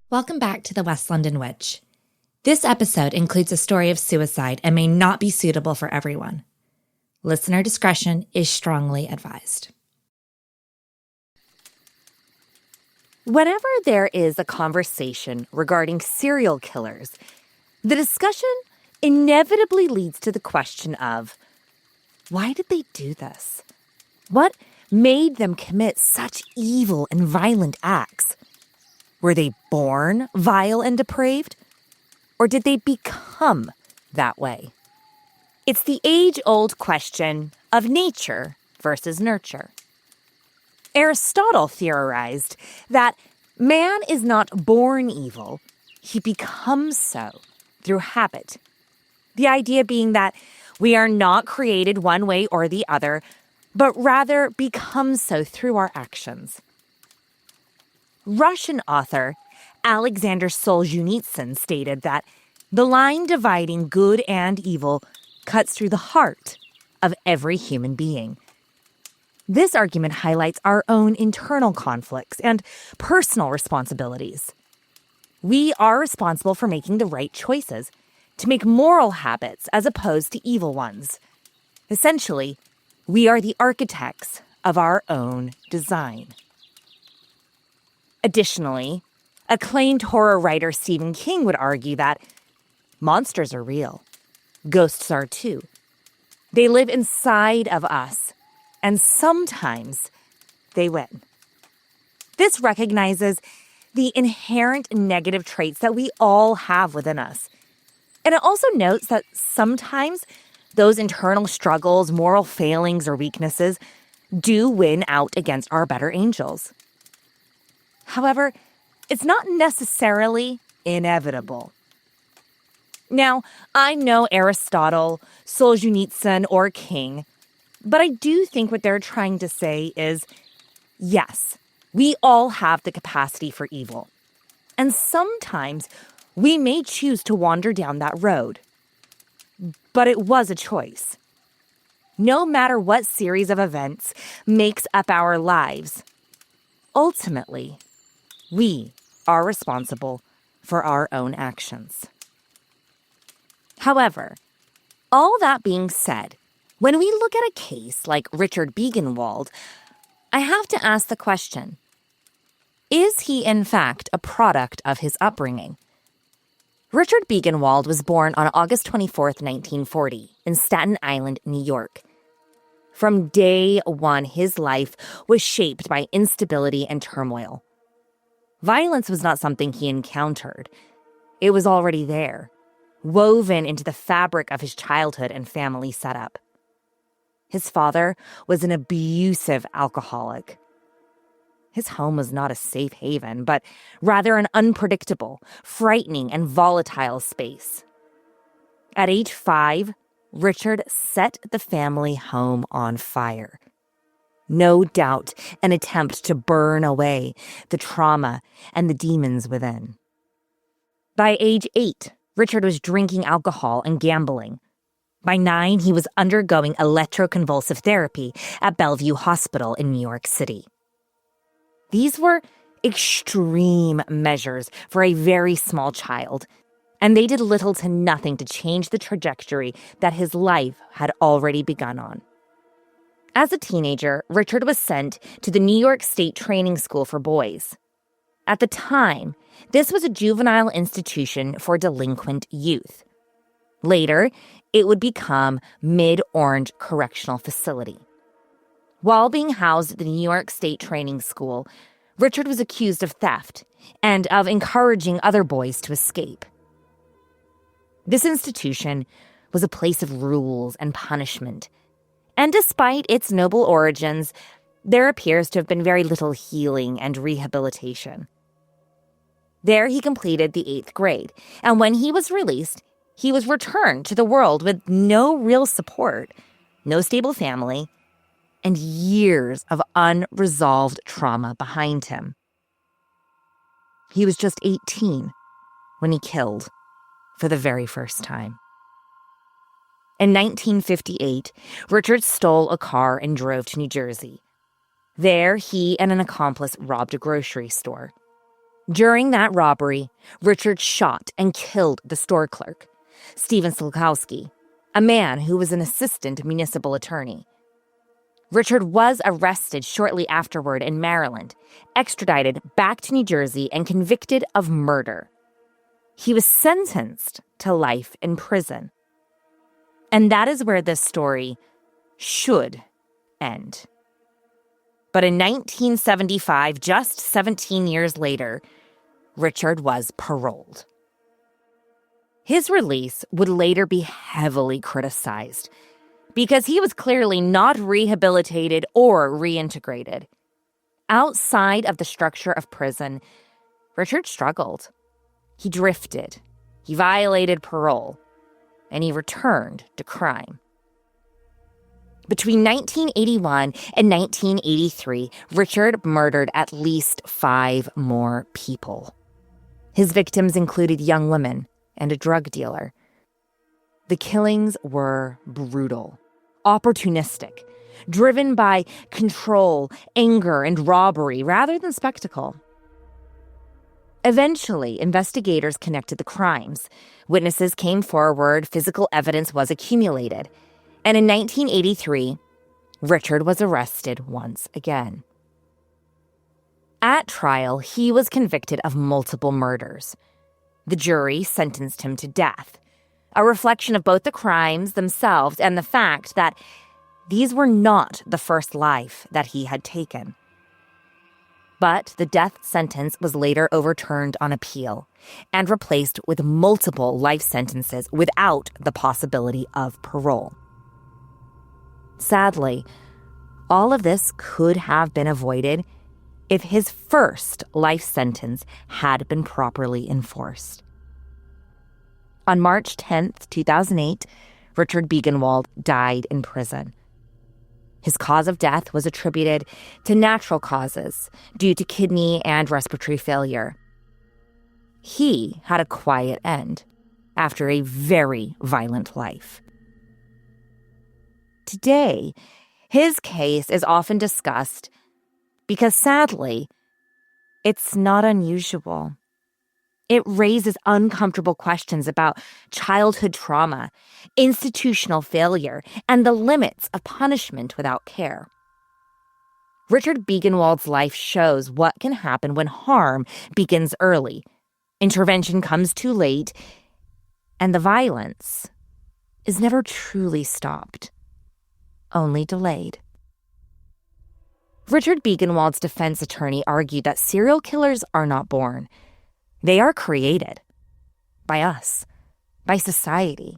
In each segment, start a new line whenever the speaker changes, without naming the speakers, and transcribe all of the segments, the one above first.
Welcome back to the West London Witch. This episode includes a story of suicide and may not be suitable for everyone. Listener discretion is strongly advised.
Whenever there is a conversation regarding serial killers, the discussion inevitably leads to the question of, why did they do this? What made them commit such evil and violent acts? Were they born vile and depraved? Or did they become that way? It's the age-old question of nature versus nurture. Aristotle theorized that man is not born evil, he becomes so through habit. The idea being that we are not created one way or the other, but rather become so through our actions. Russian author Alexander Solzhenitsyn stated that the line dividing good and evil cuts through the heart of every human being. This argument highlights our own internal conflicts and personal responsibilities. We are responsible for making the right choices, to make moral habits as opposed to evil ones. Essentially, we are the architects of our own design. Additionally, acclaimed horror writer Stephen King would argue that monsters are real. Ghosts are too. They live inside of us, and sometimes they win. This recognizes the inherent negative traits that we all have within us. And it also notes that sometimes those internal struggles, moral failings, or weaknesses do win out against our better angels. However, it's not necessarily inevitable. Now, I know Aristotle, Solzhenitsyn, or King, but I do think what they're trying to say is, yes, we all have the capacity for evil. And sometimes we may choose to wander down that road. But it was a choice. No matter what series of events makes up our lives, ultimately, we are responsible for our own actions. However, all that being said, when we look at a case like Richard Begenwald, I have to ask the question, is he in fact a product of his upbringing? Richard Begenwald was born on August 24, 1940, in Staten Island, New York. From day one, his life was shaped by instability and turmoil. Violence was not something he encountered. It was already there, woven into the fabric of his childhood and family setup. His father was an abusive alcoholic. His home was not a safe haven, but rather an unpredictable, frightening, and volatile space. At age 5, Richard set the family home on fire. No doubt an attempt to burn away the trauma and the demons within. By age 8, Richard was drinking alcohol and gambling. By 9, he was undergoing electroconvulsive therapy at Bellevue Hospital in New York City. These were extreme measures for a very small child, and they did little to nothing to change the trajectory that his life had already begun on. As a teenager, Richard was sent to the New York State Training School for Boys. At the time, this was a juvenile institution for delinquent youth. Later, it would become Mid-Orange Correctional Facility. While being housed at the New York State Training School, Richard was accused of theft and of encouraging other boys to escape. This institution was a place of rules and punishment, and despite its noble origins, there appears to have been very little healing and rehabilitation. There he completed the 8th grade, and when he was released, he was returned to the world with no real support, no stable family, and years of unresolved trauma behind him. He was just 18 when he killed for the very first time. In 1958, Richard stole a car and drove to New Jersey. There, he and an accomplice robbed a grocery store. During that robbery, Richard shot and killed the store clerk, Stephen Slukowski, a man who was an assistant municipal attorney. Richard was arrested shortly afterward in Maryland, extradited back to New Jersey, and convicted of murder. He was sentenced to life in prison. And that is where this story should end. But in 1975, just 17 years later, Richard was paroled. His release would later be heavily criticized because he was clearly not rehabilitated or reintegrated. Outside of the structure of prison, Richard struggled. He drifted, he violated parole, and he returned to crime. Between 1981 and 1983, Richard murdered at least 5 more people. His victims included young women and a drug dealer. The killings were brutal, opportunistic, driven by control, anger, and robbery rather than spectacle. Eventually, investigators connected the crimes. Witnesses came forward, physical evidence was accumulated. And in 1983, Richard was arrested once again. At trial, he was convicted of multiple murders. The jury sentenced him to death, a reflection of both the crimes themselves and the fact that these were not the first life that he had taken. But the death sentence was later overturned on appeal and replaced with multiple life sentences without the possibility of parole. Sadly, all of this could have been avoided if his first life sentence had been properly enforced. On March 10th, 2008, Richard Biegenwald died in prison. His cause of death was attributed to natural causes due to kidney and respiratory failure. He had a quiet end after a very violent life. Today, his case is often discussed because, sadly, it's not unusual. It raises uncomfortable questions about childhood trauma, institutional failure, and the limits of punishment without care. Richard Biegenwald's life shows what can happen when harm begins early, intervention comes too late, and the violence is never truly stopped, only delayed. Richard Biegenwald's defense attorney argued that serial killers are not born. They are created by us, by society.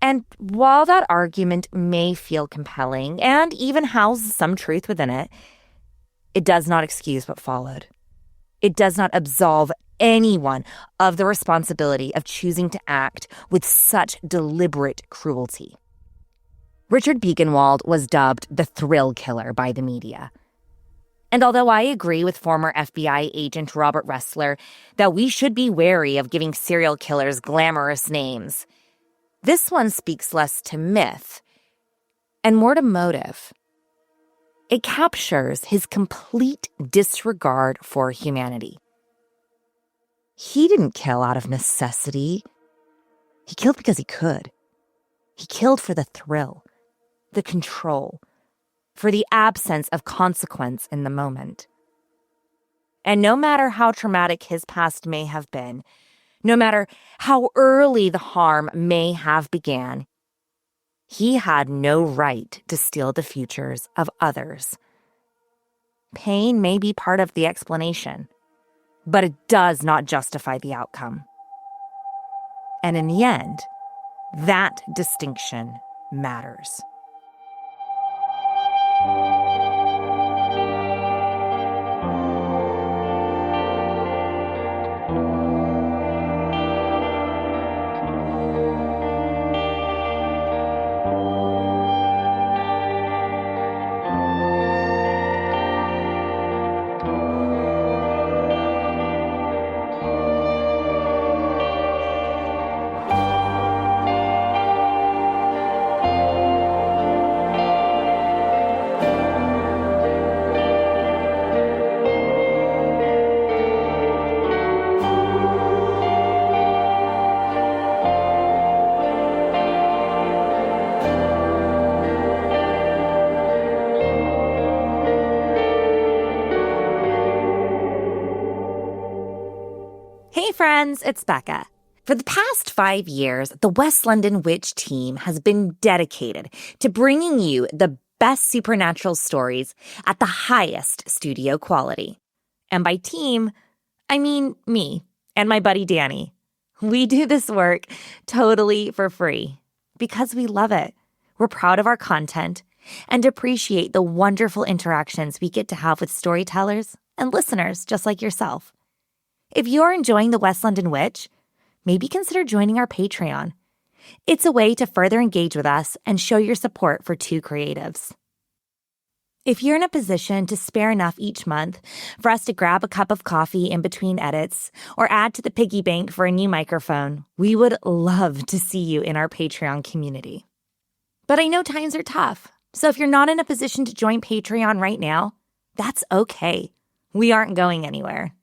And while that argument may feel compelling and even house some truth within it, it does not excuse what followed. It does not absolve anyone of the responsibility of choosing to act with such deliberate cruelty. Richard Biegenwald was dubbed the thrill killer by the media. And although I agree with former FBI agent Robert Ressler that we should be wary of giving serial killers glamorous names, this one speaks less to myth and more to motive. It captures his complete disregard for humanity. He didn't kill out of necessity. He killed because he could. He killed for the thrill, the control, for the absence of consequence in the moment. And no matter how traumatic his past may have been, no matter how early the harm may have began, he had no right to steal the futures of others. Pain may be part of the explanation, but it does not justify the outcome. And in the end, that distinction matters. Hey friends, it's Becca. For the past 5 years, the West London Witch team has been dedicated to bringing you the best supernatural stories at the highest studio quality. And by team, I mean me and my buddy Danny. We do this work totally for free because we love it. We're proud of our content and appreciate the wonderful interactions we get to have with storytellers and listeners just like yourself. If you're enjoying the West London Witch, maybe consider joining our Patreon. It's a way to further engage with us and show your support for two creatives. If you're in a position to spare enough each month for us to grab a cup of coffee in between edits or add to the piggy bank for a new microphone, we would love to see you in our Patreon community. But I know times are tough, so if you're not in a position to join Patreon right now, that's okay. We aren't going anywhere.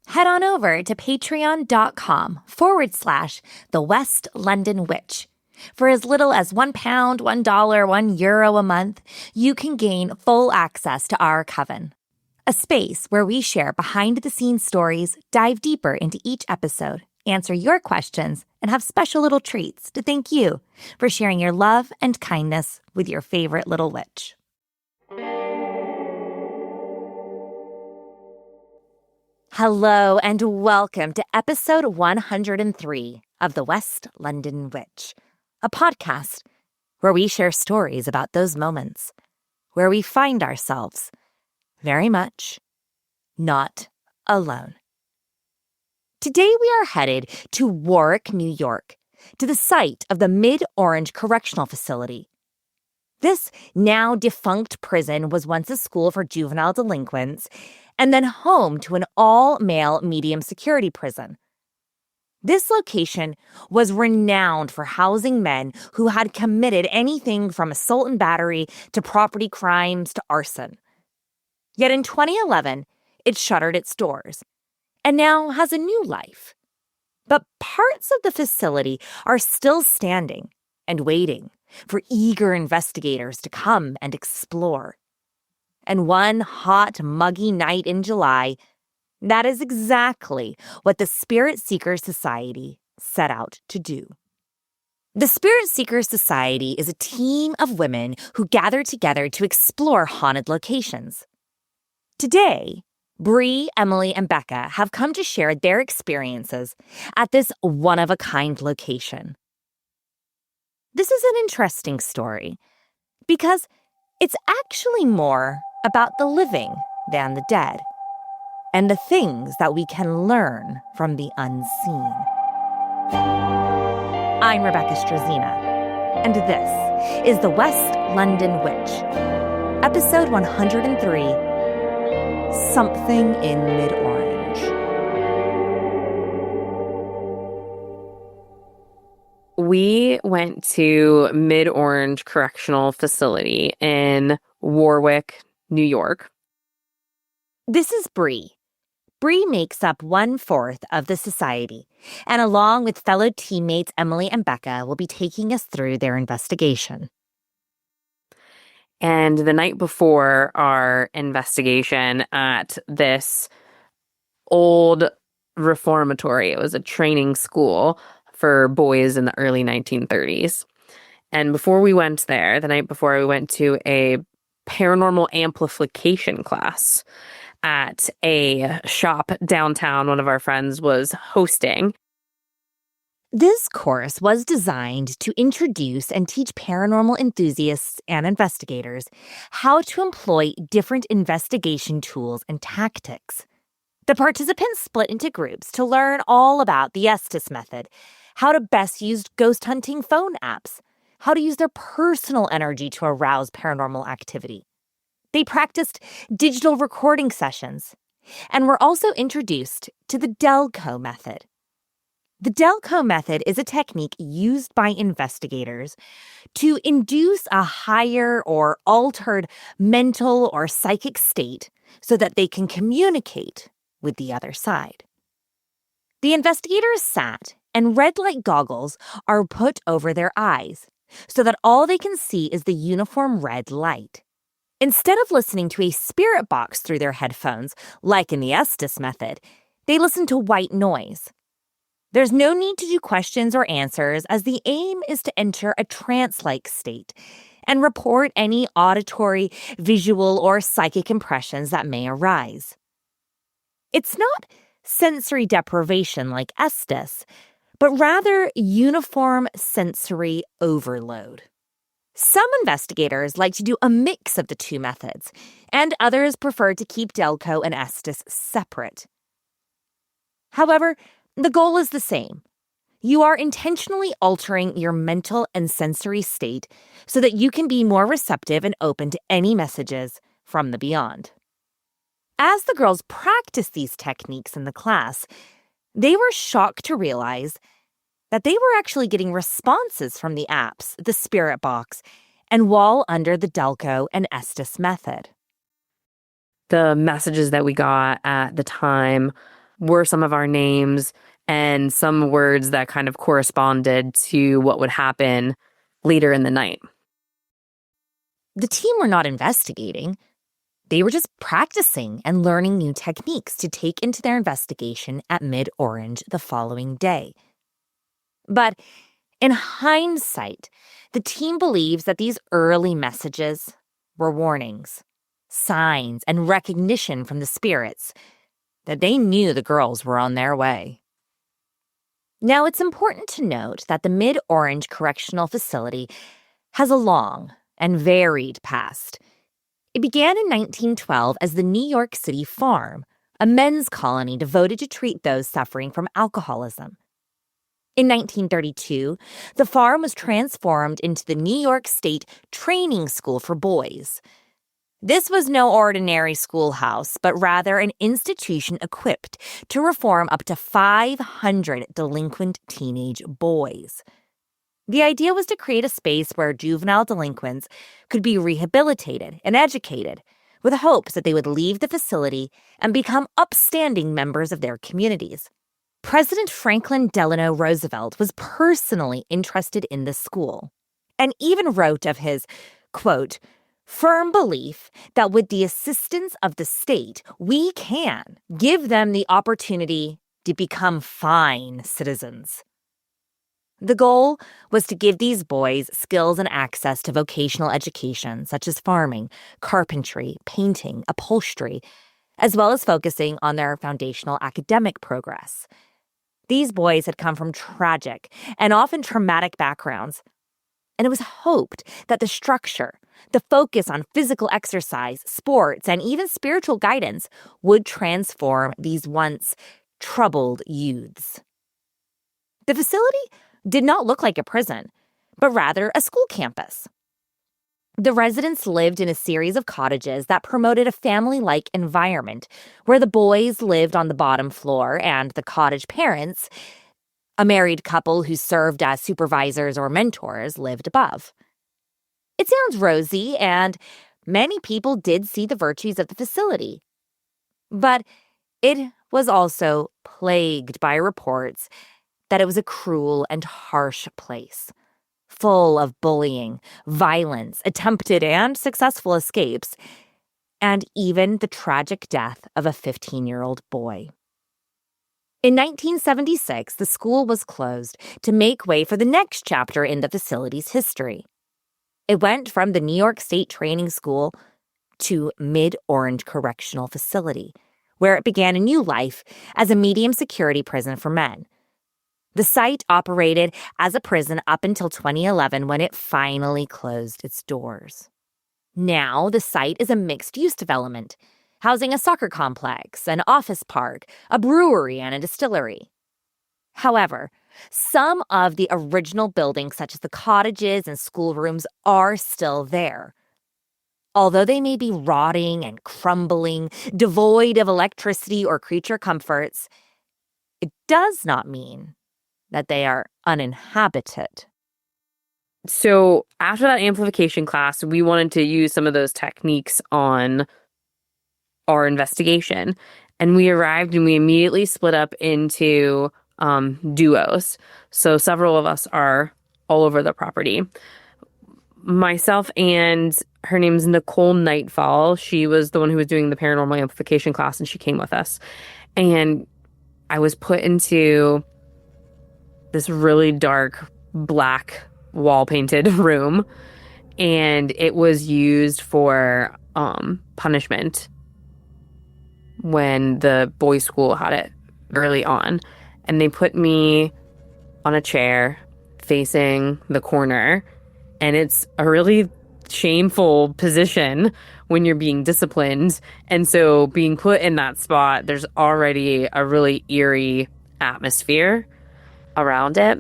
Head on over to patreon.com/The West London Witch. For as little as £1, $1, €1 a month, you can gain full access to our coven, a space where we share behind-the-scenes stories, dive deeper into each episode, answer your questions, and have special little treats to thank you for sharing your love and kindness with your favorite little witch. Hello and welcome to episode 103 of The West London Witch, a podcast where we share stories about those moments where we find ourselves very much not alone. Today we are headed to Warwick, New York, to the site of the Mid-Orange Correctional Facility. This now defunct prison was once a school for juvenile delinquents and then home to an all-male medium security prison. This location was renowned for housing men who had committed anything from assault and battery to property crimes to arson. Yet in 2011, it shuttered its doors and now has a new life. But parts of the facility are still standing and waiting for eager investigators to come and explore. And one hot, muggy night in July, that is exactly what the Spirit Seekers Society set out to do. The Spirit Seekers Society is a team of women who gather together to explore haunted locations. Today, Bree, Emily, and Becca have come to share their experiences at this one-of-a-kind location. This is an interesting story because it's actually more about the living than the dead, and the things that we can learn from the unseen. I'm Rebecca Strazina, and this is The West London Witch, episode 103, Something in Mid-Orange.
We went to Mid-Orange Correctional Facility in Warwick, New York.
This is Bree. Bree makes up 1/4 of the society, and along with fellow teammates Emily and Becca, will be taking us through their investigation.
And the night before our investigation at this old reformatory, it was a training school for boys in the early 1930s. And before we went there, the night before, we went to a paranormal amplification class at a shop downtown one of our friends was hosting.
This course was designed to introduce and teach paranormal enthusiasts and investigators how to employ different investigation tools and tactics. The participants split into groups to learn all about the Estes method, how to best use ghost hunting phone apps, how to use their personal energy to arouse paranormal activity. They practiced digital recording sessions and were also introduced to the Delco method. The Delco method is a technique used by investigators to induce a higher or altered mental or psychic state so that they can communicate with the other side. The investigators sat, and red light goggles are put over their eyes so that all they can see is the uniform red light. Instead of listening to a spirit box through their headphones, like in the Estes method, They listen to white noise. There's no need to do questions or answers, as the aim is to enter a trance-like state and report any auditory, visual, or psychic impressions that may arise. It's not sensory deprivation like Estes, but rather uniform sensory overload. Some investigators like to do a mix of the two methods, and others prefer to keep Delco and Estes separate. However, the goal is the same. You are intentionally altering your mental and sensory state so that you can be more receptive and open to any messages from the beyond. As the girls practiced these techniques in the class, they were shocked to realize that they were actually getting responses from the apps, the spirit box, and wall under the Delco and Estes method.
The messages that we got at the time were some of our names and some words that kind of corresponded to what would happen later in the night.
The team were not investigating. They were just practicing and learning new techniques to take into their investigation at Mid-Orange the following day. But in hindsight, the team believes that these early messages were warnings, signs, and recognition from the spirits that they knew the girls were on their way. Now, it's important to note that the Mid-Orange Correctional Facility has a long and varied past. It began in 1912 as the New York City Farm, a men's colony devoted to treat those suffering from alcoholism. In 1932, the farm was transformed into the New York State Training School for Boys. This was no ordinary schoolhouse, but rather an institution equipped to reform up to 500 delinquent teenage boys. The idea was to create a space where juvenile delinquents could be rehabilitated and educated, with hopes that they would leave the facility and become upstanding members of their communities. President Franklin Delano Roosevelt was personally interested in this school, and even wrote of his, quote, firm belief that with the assistance of the state, we can give them the opportunity to become fine citizens. The goal was to give these boys skills and access to vocational education, such as farming, carpentry, painting, upholstery, as well as focusing on their foundational academic progress. These boys had come from tragic and often traumatic backgrounds, and it was hoped that the structure, the focus on physical exercise, sports, and even spiritual guidance would transform these once troubled youths. The facility did not look like a prison, but rather a school campus. The residents lived in a series of cottages that promoted a family-like environment where the boys lived on the bottom floor and the cottage parents, a married couple who served as supervisors or mentors, lived above. It sounds rosy, and many people did see the virtues of the facility. But it was also plagued by reports that it was a cruel and harsh place, full of bullying, violence, attempted and successful escapes, and even the tragic death of a 15-year-old boy. In 1976, the school was closed to make way for the next chapter in the facility's history. It went from the New York State Training School to Mid-Orange Correctional Facility, where it began a new life as a medium security prison for men. The site operated as a prison up until 2011, when it finally closed its doors. Now, the site is a mixed-use development, housing a soccer complex, an office park, a brewery, and a distillery. However, some of the original buildings, such as the cottages and schoolrooms, are still there. Although they may be rotting and crumbling, devoid of electricity or creature comforts, it does not mean that they are uninhabited.
So after that amplification class, we wanted to use some of those techniques on our investigation. And we arrived and we immediately split up into duos. So several of us are all over the property. Myself and her name's Nicole Nightfall. She was the one who was doing the paranormal amplification class, and she came with us. And I was put into this really dark, black, wall-painted room, and it was used for punishment when the boys' school had it early on. And they put me on a chair facing the corner, and it's a really shameful position when you're being disciplined. And so being put in that spot, there's already a really eerie atmosphere around it.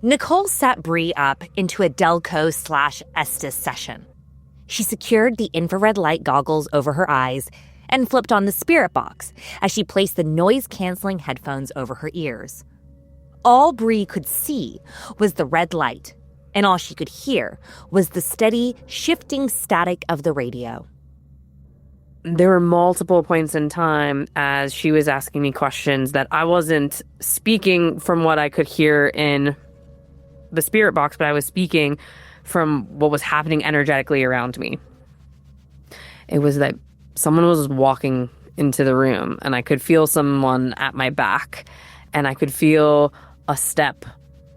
Nicole sat Bree up into a Delco/Estes session. She secured the infrared light goggles over her eyes and flipped on the spirit box as she placed the noise-canceling headphones over her ears. All Bree could see was the red light, and all she could hear was the steady, shifting static of the radio.
There were multiple points in time as she was asking me questions that I wasn't speaking from what I could hear in the spirit box, but I was speaking from what was happening energetically around me. It was that someone was walking into the room, and I could feel someone at my back, and I could feel a step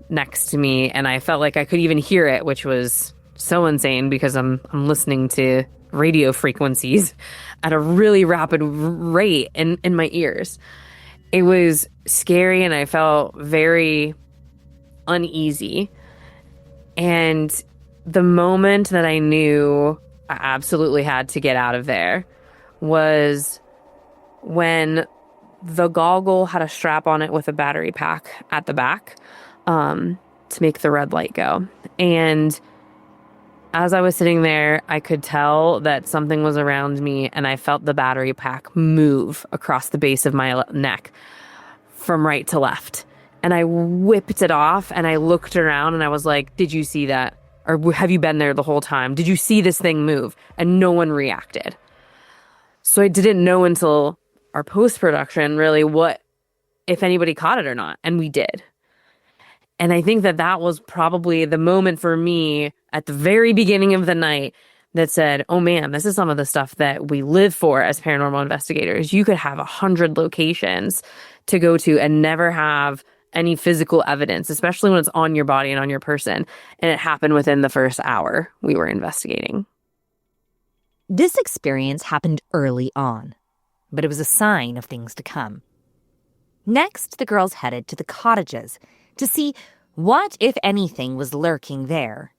next to me, and I felt like I could even hear it, which was so insane because I'm listening to radio frequencies at a really rapid rate in my ears. It was scary, and I felt very uneasy. And the moment that I knew I absolutely had to get out of there was when the goggle had a strap on it with a battery pack at the back to make the red light go. And as I was sitting there, I could tell that something was around me, and I felt the battery pack move across the base of my neck from right to left. And I whipped it off, and I looked around, and I was like, did you see that? Or have you been there the whole time? Did you see this thing move? And no one reacted. So I didn't know until our post-production really what, if anybody caught it or not. And we did. And I think that was probably the moment for me at the very beginning of the night that said, oh man, this is some of the stuff that we live for as paranormal investigators. You could have 100 locations to go to and never have any physical evidence, especially when it's on your body and on your person. And it happened within the first hour we were investigating.
This experience happened early on, but it was a sign of things to come. Next, the girls headed to the cottages to see what, if anything, was lurking there.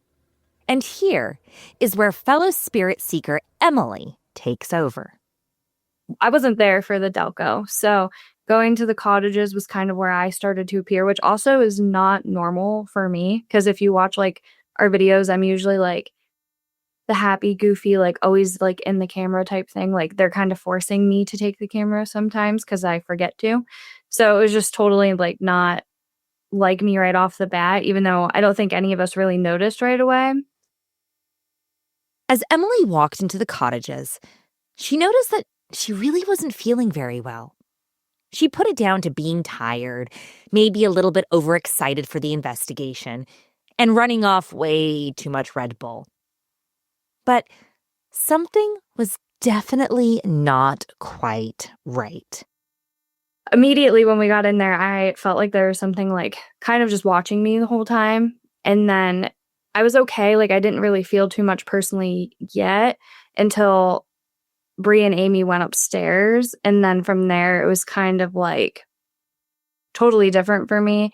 And here is where fellow spirit seeker Emily takes over.
I wasn't there for the Delco, so going to the cottages was kind of where I started to appear, which also is not normal for me, because if you watch like our videos, I'm usually like the happy, goofy, like always like in the camera type thing. Like they're kind of forcing me to take the camera sometimes because I forget to. So it was just totally like not like me right off the bat, even though I don't think any of us really noticed right away.
As Emily walked into the cottages, she noticed that she really wasn't feeling very well. She put it down to being tired, maybe a little bit overexcited for the investigation, and running off way too much Red Bull. But something was definitely not quite right.
Immediately when we got in there, I felt like there was something like kind of just watching me the whole time. And then I was okay. Like I didn't really feel too much personally yet until Bree and Amy went upstairs. And then from there, it was kind of like totally different for me.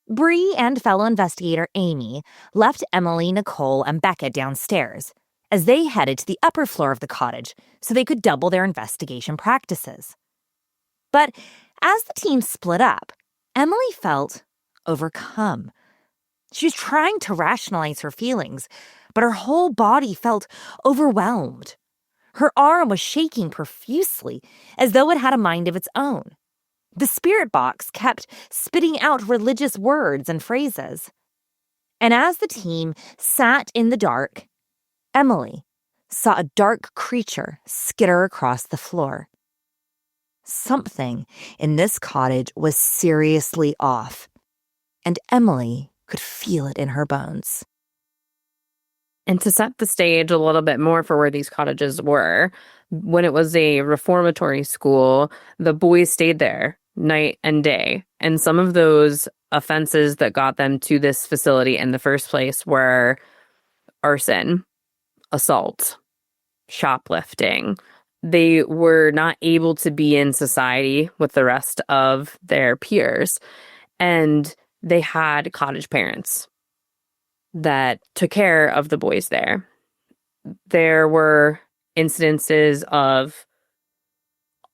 Bree and fellow investigator Amy left Emily, Nicole, and Becca downstairs as they headed to the upper floor of the cottage so they could double their investigation practices. But as the team split up, Emily felt overcome. She was trying to rationalize her feelings, but her whole body felt overwhelmed. Her arm was shaking profusely, as though it had a mind of its own. The spirit box kept spitting out religious words and phrases. And as the team sat in the dark, Emily saw a dark creature skitter across the floor. Something in this cottage was seriously off, and Emily could feel it in her bones.
And to set the stage a little bit more for where these cottages were, when it was a reformatory school, the boys stayed there night and day. And some of those offenses that got them to this facility in the first place were arson, assault, shoplifting. They were not able to be in society with the rest of their peers. And they had cottage parents that took care of the boys there. There were incidences of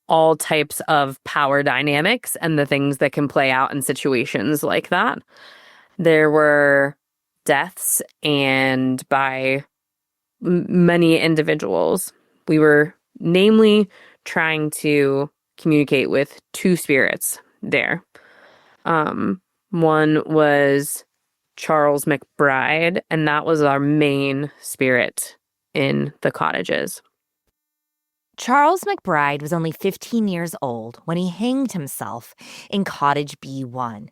all types of power dynamics and the things that can play out in situations like that. There were deaths, and by many individuals. We were namely trying to communicate with two spirits there. One was Charles McBride, and that was our main spirit in the cottages.
Charles McBride was only 15 years old when he hanged himself in Cottage B1.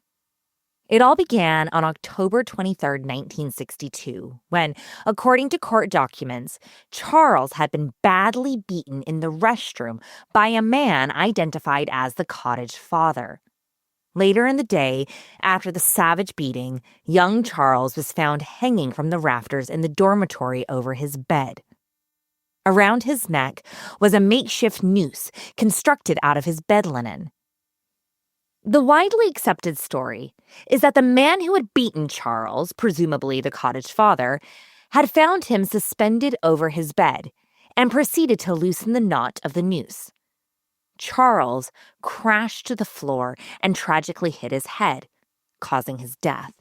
It all began on October 23, 1962, when, according to court documents, Charles had been badly beaten in the restroom by a man identified as the cottage father. Later in the day, after the savage beating, young Charles was found hanging from the rafters in the dormitory over his bed. Around his neck was a makeshift noose constructed out of his bed linen. The widely accepted story is that the man who had beaten Charles, presumably the cottage father, had found him suspended over his bed and proceeded to loosen the knot of the noose. Charles crashed to the floor and tragically hit his head, causing his death.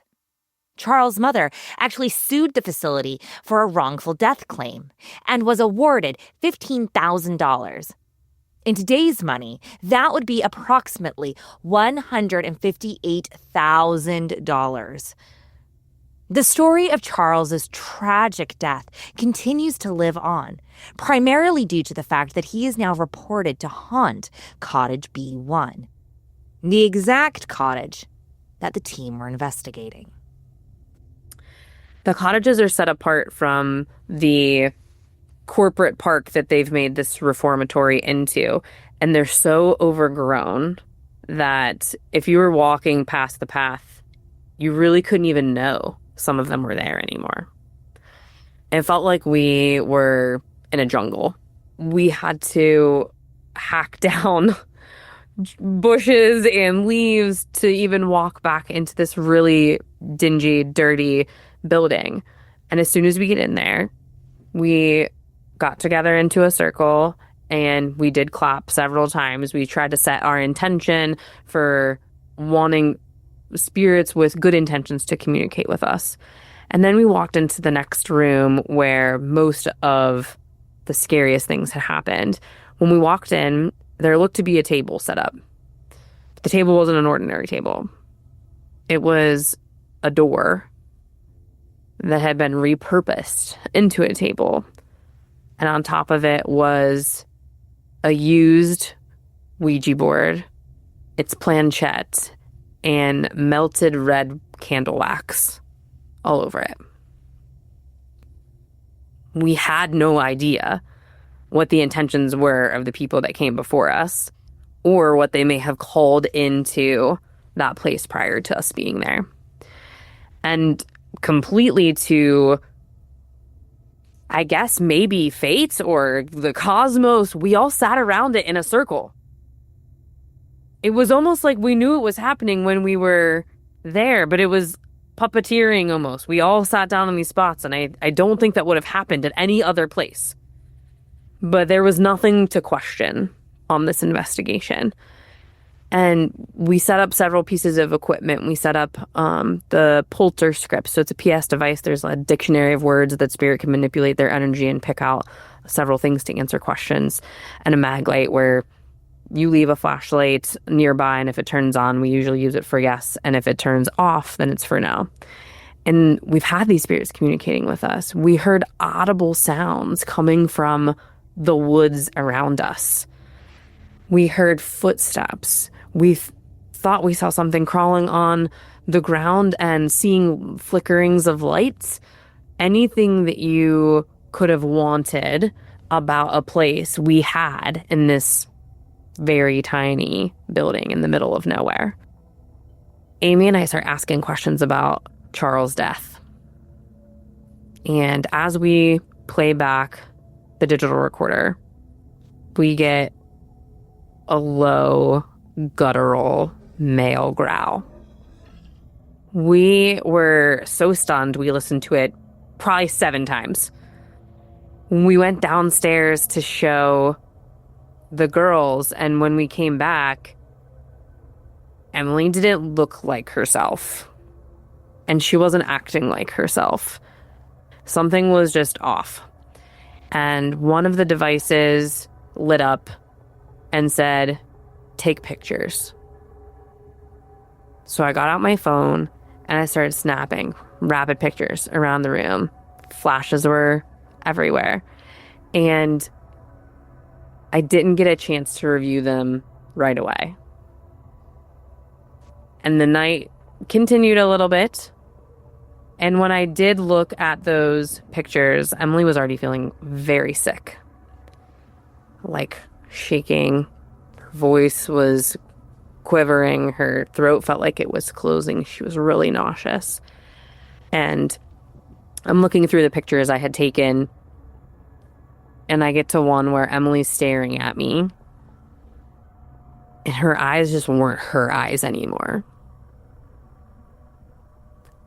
Charles' mother actually sued the facility for a wrongful death claim and was awarded $15,000. In today's money, that would be approximately $158,000. The story of Charles's tragic death continues to live on, primarily due to the fact that he is now reported to haunt Cottage B1, the exact cottage that the team were investigating.
The cottages are set apart from the corporate park that they've made this reformatory into, and they're so overgrown that if you were walking past the path, you really couldn't even know some of them were there anymore. It felt like we were in a jungle. We had to hack down bushes and leaves to even walk back into this really dingy, dirty building. And as soon as we get in there, we got together into a circle and we did clap several times. We tried to set our intention for wanting spirits with good intentions to communicate with us. And then we walked into the next room where most of the scariest things had happened. When we walked in, there looked to be a table set up. But the table wasn't an ordinary table. It was a door that had been repurposed into a table. And on top of it was a used Ouija board, its planchette, and melted red candle wax all over it. We had no idea what the intentions were of the people that came before us or what they may have called into that place prior to us being there. And completely to, I guess, maybe fate or the cosmos, we all sat around it in a circle. It was almost like we knew it was happening when we were there, but it was puppeteering almost. We all sat down in these spots, and I don't think that would have happened at any other place. But there was nothing to question on this investigation. And we set up several pieces of equipment. We set up the Polter script. So it's a PS device. There's a dictionary of words that spirit can manipulate their energy and pick out several things to answer questions. And a mag light where you leave a flashlight nearby, and if it turns on, we usually use it for yes. And if it turns off, then it's for no. And we've had these spirits communicating with us. We heard audible sounds coming from the woods around us. We heard footsteps. We thought we saw something crawling on the ground and seeing flickerings of lights. anything that you could have wanted about a place we had in this very tiny building in the middle of nowhere. Amy and I start asking questions about Charles' death. And as we play back the digital recorder, we get a low, guttural male growl. We were so stunned, we listened to it probably 7 times. We went downstairs to show the girls, and when we came back, Emily didn't look like herself. And she wasn't acting like herself. Something was just off. And one of the devices lit up and said, "Take pictures." So I got out my phone and I started snapping rapid pictures around the room. Flashes were everywhere. And I didn't get a chance to review them right away. And the night continued a little bit. And when I did look at those pictures, Emily was already feeling very sick. Like shaking. Her voice was quivering. Her throat felt like it was closing. She was really nauseous. And I'm looking through the pictures I had taken, and I get to one where Emily's staring at me. And her eyes just weren't her eyes anymore.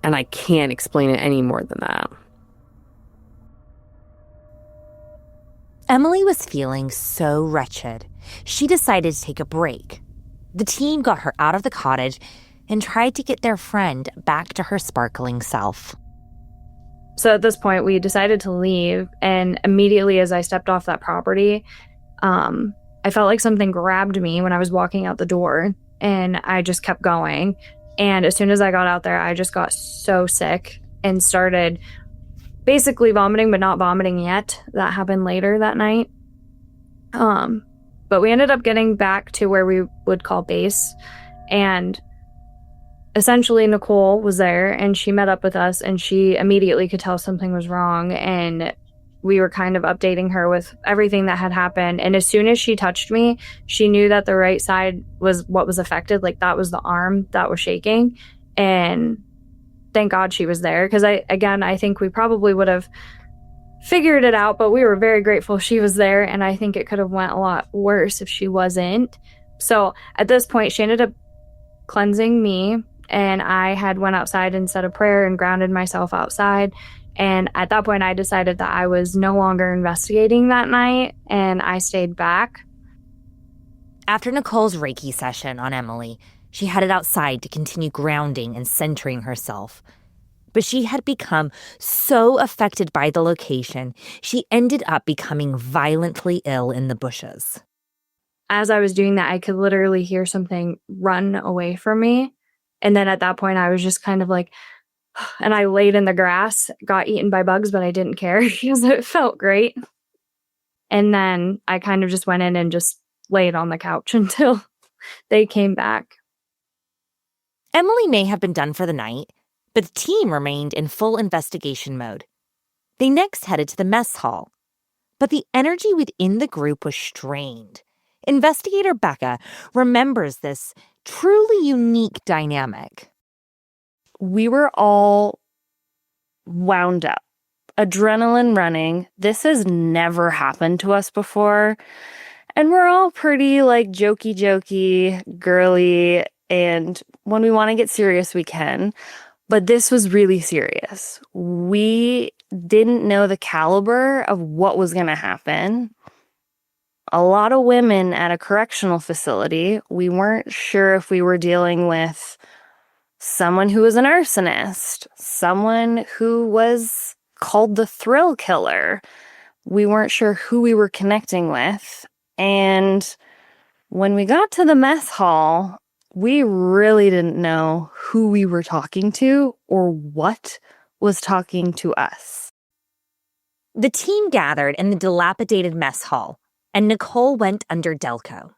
And I can't explain it any more than that.
Emily was feeling so wretched, she decided to take a break. The team got her out of the cottage and tried to get their friend back to her sparkling self.
So at this point, we decided to leave, and immediately as I stepped off that property, I felt like something grabbed me when I was walking out the door, and I just kept going. And as soon as I got out there, I just got so sick and started basically vomiting, but not vomiting yet. That happened later that night. But we ended up getting back to where we would call base, and essentially Nicole was there, and she met up with us, and she immediately could tell something was wrong, and we were kind of updating her with everything that had happened. And as soon as she touched me, she knew that the right side was what was affected. Like, that was the arm that was shaking. And thank God she was there, because I think we probably would have figured it out, but we were very grateful she was there, and I think it could have went a lot worse if she wasn't. So at this point, she ended up cleansing me, and I had went outside and said a prayer and grounded myself outside. And at that point, I decided that I was no longer investigating that night, and I stayed back.
After Nicole's Reiki session on Emily, she headed outside to continue grounding and centering herself. But she had become so affected by the location, she ended up becoming violently ill in the bushes.
As I was doing that, I could literally hear something run away from me. And then at that point, I was just kind of like, and I laid in the grass, got eaten by bugs, but I didn't care because it felt great. And then I kind of just went in and just laid on the couch until they came back.
Emily may have been done for the night, but the team remained in full investigation mode. They next headed to the mess hall, but the energy within the group was strained. Investigator Becca remembers this truly unique dynamic.
We were all wound up, adrenaline running. This has never happened to us before. And we're all pretty jokey, girly. And when we want to get serious, we can. But this was really serious. We didn't know the caliber of what was going to happen. A lot of women at a correctional facility. We weren't sure if we were dealing with someone who was an arsonist, someone who was called the thrill killer. We weren't sure who we were connecting with. And when we got to the mess hall, we really didn't know who we were talking to or what was talking to us.
The team gathered in the dilapidated mess hall, and Nicole went under Delco.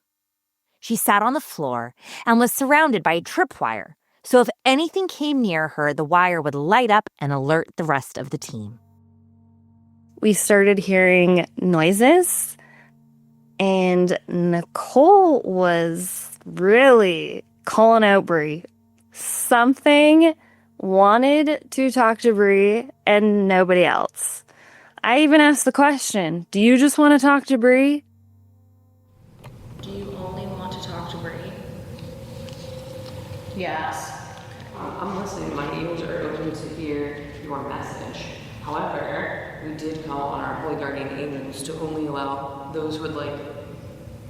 She sat on the floor and was surrounded by a tripwire, So if anything came near her, the wire would light up and alert the rest of the team.
We started hearing noises, and Nicole was really calling out Bree. Something wanted to talk to Bree and nobody else. I even asked the question, do you just want to talk to Bree?
Do you only want to talk to Bree? Yes.
I'm listening. My ears are open to hear your message. However, we did call on our holy guardian angels to only allow those who would like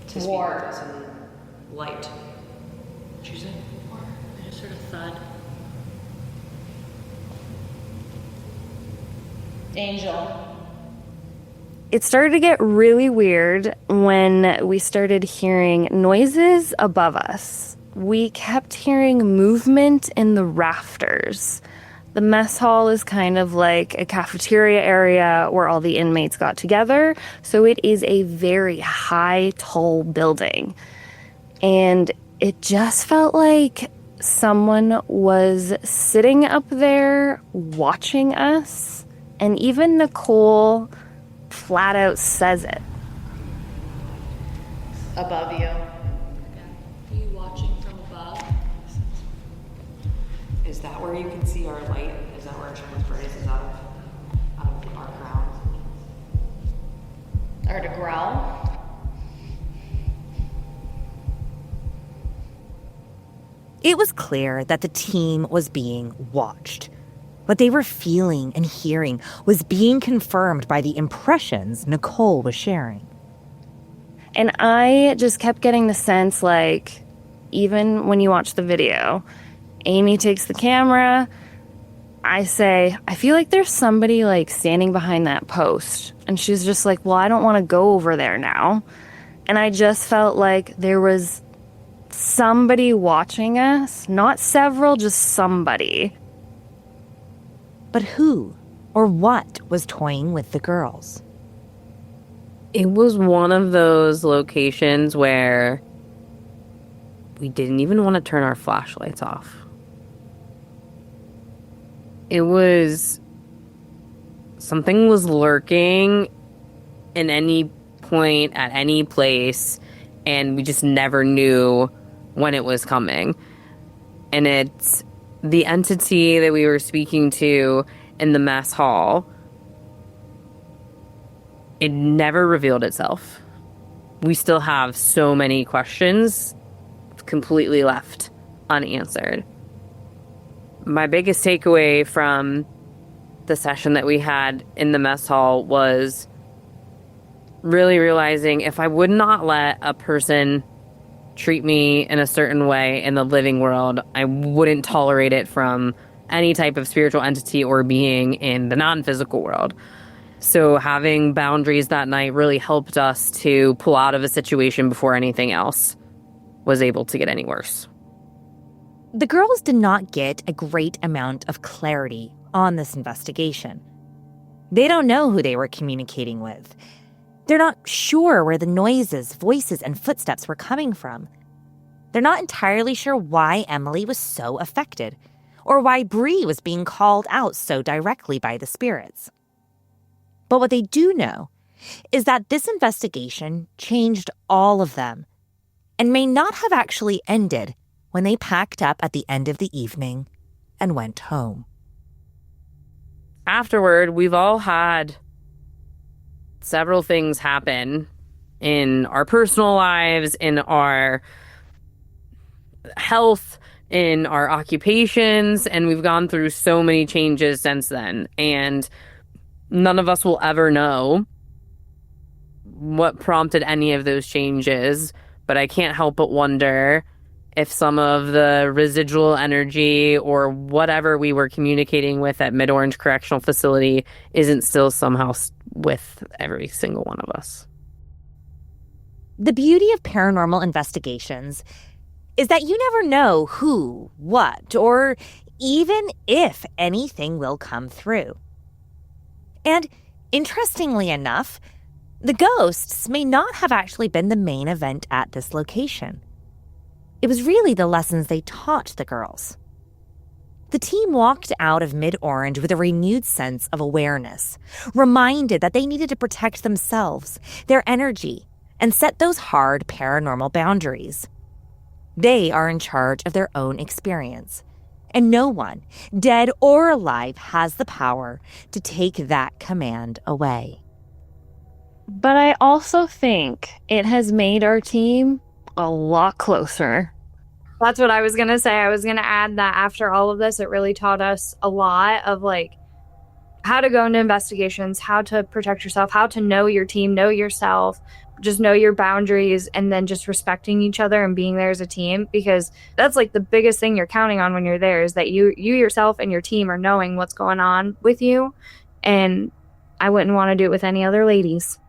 to speak with us in light. What'd you say?
I just heard a thud. Angel.
It started to get really weird when we started hearing noises above us. We kept hearing movement in the rafters. The mess hall is kind of like a cafeteria area where all the inmates got together, so it is a very high, tall building. And it just felt like someone was sitting up there watching us, and even Nicole flat out says it.
Above you. Are you watching from above?
Is that where you can see our light? Is that where our transference is out of our crown?
Or to growl?
It was clear that the team was being watched. What they were feeling and hearing was being confirmed by the impressions Nicole was sharing.
And I just kept getting the sense, like, even when you watch the video, Amy takes the camera. I say, I feel like there's somebody, like, standing behind that post. And she's just like, well, I don't want to go over there now. And I just felt like there was somebody watching us. Not several, just somebody.
But who or what was toying with the girls?
It was one of those locations where we didn't even want to turn our flashlights off. It was... something was lurking in any point, at any place, and we just never knew when it was coming. And it's the entity that we were speaking to in the mess hall. It never revealed itself. We still have so many questions completely left unanswered. My biggest takeaway from the session that we had in the mess hall was really realizing if I would not let a person treat me in a certain way in the living world, I wouldn't tolerate it from any type of spiritual entity or being in the non-physical world. So having boundaries that night really helped us to pull out of a situation before anything else was able to get any worse.
The girls did not get a great amount of clarity on this investigation. They don't know who they were communicating with. They're not sure where the noises, voices, and footsteps were coming from. They're not entirely sure why Emily was so affected, or why Bree was being called out so directly by the spirits. But what they do know is that this investigation changed all of them, and may not have actually ended when they packed up at the end of the evening and went home.
Afterward, we've all had several things happen in our personal lives, in our health, in our occupations, and we've gone through so many changes since then. And none of us will ever know what prompted any of those changes, but I can't help but wonder if some of the residual energy or whatever we were communicating with at Mid-Orange Correctional Facility isn't still somehow with every single one of us.
The beauty of paranormal investigations is that you never know who, what, or even if anything will come through. And interestingly enough, the ghosts may not have actually been the main event at this location. It was really the lessons they taught the girls. The team walked out of Mid-Orange with a renewed sense of awareness, reminded that they needed to protect themselves, their energy, and set those hard paranormal boundaries. They are in charge of their own experience, and no one, dead or alive, has the power to take that command away.
But I also think it has made our team a lot closer.
That's what I was going to say. I was going to add that after all of this, it really taught us a lot of like how to go into investigations, how to protect yourself, how to know your team, know yourself, just know your boundaries, and then just respecting each other and being there as a team, because that's like the biggest thing you're counting on when you're there is that you yourself and your team are knowing what's going on with you. And I wouldn't want to do it with any other ladies.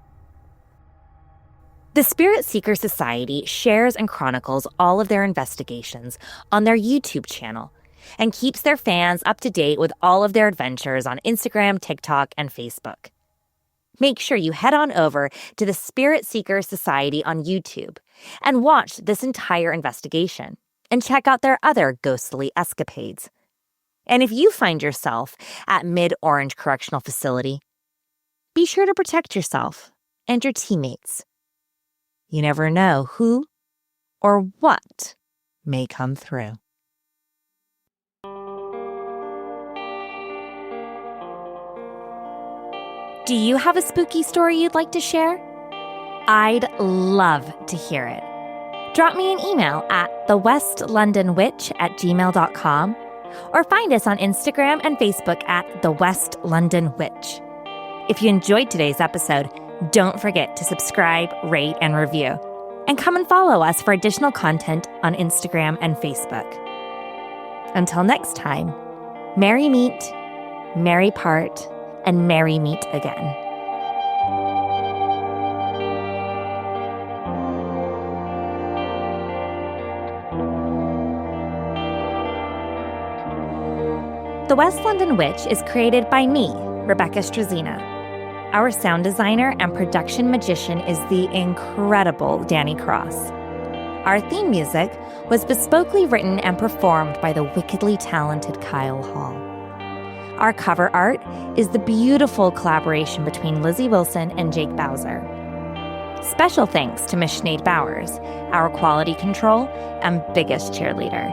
The Spirit Seeker Society shares and chronicles all of their investigations on their YouTube channel and keeps their fans up to date with all of their adventures on Instagram, TikTok, and Facebook. Make sure you head on over to the Spirit Seeker Society on YouTube and watch this entire investigation and check out their other ghostly escapades. And if you find yourself at Mid-Orange Correctional Facility, be sure to protect yourself and your teammates. You never know who or what may come through. Do you have a spooky story you'd like to share? I'd love to hear it. Drop me an email at thewestlondonwitch@gmail.com or find us on Instagram and Facebook at The West London Witch. If you enjoyed today's episode, don't forget to subscribe, rate, and review. And come and follow us for additional content on Instagram and Facebook. Until next time, merry meet, merry part, and merry meet again. The West London Witch is created by me, Rebecca Strazina. Our sound designer and production magician is the incredible Danny Cross. Our theme music was bespokely written and performed by the wickedly talented Kyle Hall. Our cover art is the beautiful collaboration between Lizzie Wilson and Jake Bowser. Special thanks to Miss Sinead Bowers, our quality control and biggest cheerleader.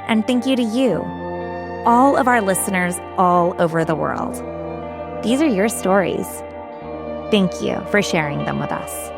And thank you to you, all of our listeners all over the world. These are your stories. Thank you for sharing them with us.